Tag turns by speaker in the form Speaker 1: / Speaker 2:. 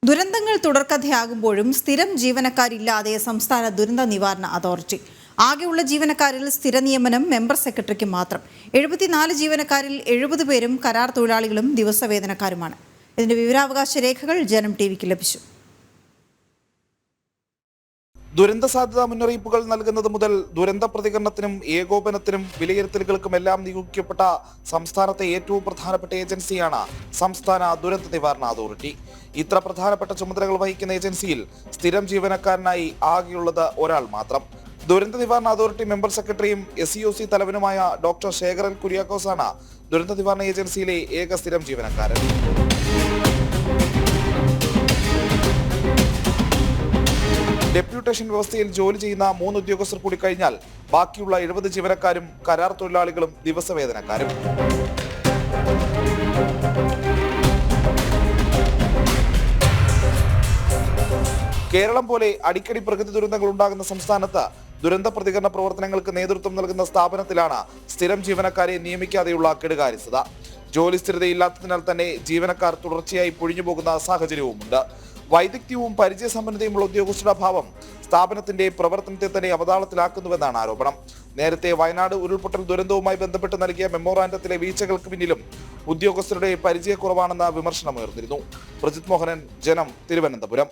Speaker 1: ദുരന്തങ്ങൾ തുടർക്കഥയാകുമ്പോഴും സ്ഥിരം ജീവനക്കാരില്ലാതെ സംസ്ഥാന ദുരന്ത നിവാരണ അതോറിറ്റി. ആകെയുള്ള ജീവനക്കാരിൽ സ്ഥിര നിയമനം മെമ്പർ സെക്രട്ടറിക്ക് മാത്രം. 74 ജീവനക്കാരിൽ 70 പേരും കരാർ തൊഴിലാളികളും ദിവസവേതനക്കാരുമാണ്. ഇതിന്റെ വിവരാവകാശ രേഖകൾ ജനം ടിവിക്ക് ലഭിച്ചു.
Speaker 2: ദുരന്ത സാധ്യതാ മുന്നറിയിപ്പുകൾ നൽകുന്നത് മുതൽ ദുരന്ത പ്രതികരണത്തിനും ഏകോപനത്തിനും വിലയിരുത്തലുകൾക്കുമെല്ലാം നിയോഗിക്കപ്പെട്ട സംസ്ഥാനത്തെ ഏറ്റവും പ്രധാനപ്പെട്ട ഏജൻസിയാണ് സംസ്ഥാന ദുരന്ത നിവാരണ അതോറിറ്റി. ഇത്ര പ്രധാനപ്പെട്ട ചുമതലകൾ വഹിക്കുന്ന ഏജൻസിയിൽ സ്ഥിരം ജീവനക്കാരനായി ആകെയുള്ളത് ഒരാൾ മാത്രം. ദുരന്ത നിവാരണ അതോറിറ്റി മെമ്പർ സെക്രട്ടറിയും SEOC തലവനുമായ ഡോക്ടർ ശേഖരൻ കുര്യാക്കോസാണ് ദുരന്ത നിവാരണ ഏജൻസിയിലെ ഏക സ്ഥിരം ജീവനക്കാരൻ. ഡെപ്യൂട്ടേഷൻ വ്യവസ്ഥയിൽ ജോലി ചെയ്യുന്ന 3 ഉദ്യോഗസ്ഥർ കൂടി കഴിഞ്ഞാൽ ബാക്കിയുള്ള 70 ജീവനക്കാരും കരാർ തൊഴിലാളികളും ദിവസവേതനക്കാരും. കേരളം പോലെ അടിക്കടി പ്രകൃതി ദുരന്തങ്ങൾ ഉണ്ടാകുന്ന സംസ്ഥാനത്ത് ദുരന്ത പ്രതികരണ പ്രവർത്തനങ്ങൾക്ക് നേതൃത്വം നൽകുന്ന സ്ഥാപനത്തിലാണ് സ്ഥിരം ജീവനക്കാരെ നിയമിക്കാതെയുള്ള കെടുകാര്യസ്ഥത. ജോലി സ്ഥിരതയില്ലാത്തതിനാൽ തന്നെ ജീവനക്കാർ തുടർച്ചയായി പൊഴിഞ്ഞു പോകുന്ന സാഹചര്യവുമുണ്ട്. വൈദഗ്ധ്യവും പരിചയസമ്പന്നതയുമുള്ള ഉദ്യോഗസ്ഥരുടെ അഭാവം സ്ഥാപനത്തിന്റെ പ്രവർത്തനത്തെ തന്നെ അവതാളത്തിലാക്കുന്നുവെന്നാണ് ആരോപണം. നേരത്തെ വയനാട് ഉരുൾപൊട്ടൽ ദുരന്തവുമായി ബന്ധപ്പെട്ട് നൽകിയ മെമ്മോറാണ്ടത്തിലെ വീഴ്ചകൾക്ക് പിന്നിലും ഉദ്യോഗസ്ഥരുടെ പരിചയക്കുറവാണെന്ന വിമർശനമുയർന്നിരുന്നു. പ്രജിത് മോഹനൻ, ജനം, തിരുവനന്തപുരം.